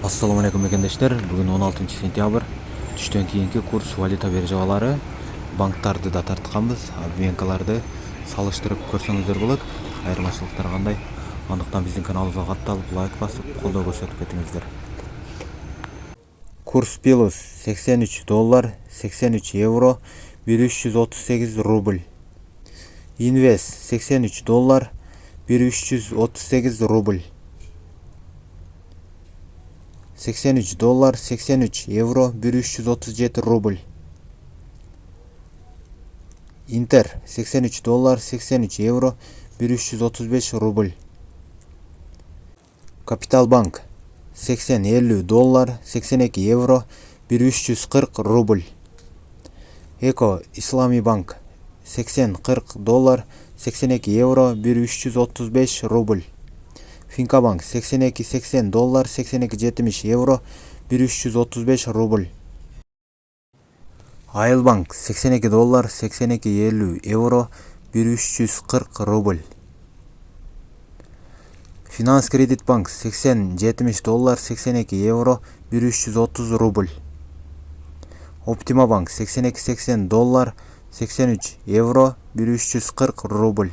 Assalamu alaikum мекендештер. Бүгін 16 сентябрь. Түштен кейінгі курс валюта биржалары банктарды да тартқанбыз. Обменкаларды салыштырып көрсеңіздер болады. Айырмашылықтар қандай? Андықтан біздің каналымызға катталып, лайк басып, қолдау көрсетіп кетіңіздер. Курс плюс 83 доллар, 83 евро, 1338 рубль. Инвест 83 доллар, 1338 рубль. 83 доллар, 83 евро, 1337 рубль. Интер 83 доллар, 83 евро, 1335 рубль. Капитал банк 80-50 доллар, 82 евро, 1340 рубль. Эко Ислами банк 80-40 доллар, 82 евро, 1335 рубль. Финкабанк 82-80 доллар, 82-70 евро, 1335 рубль. Айлбанк 82 доллар, 82-50 евро, 1340 рубль. Финанс Кредит банк 80-70 доллар, 82 евро, 1330 рубль. Оптима банк 82-80 доллар, 83 евро, 1340 рубль.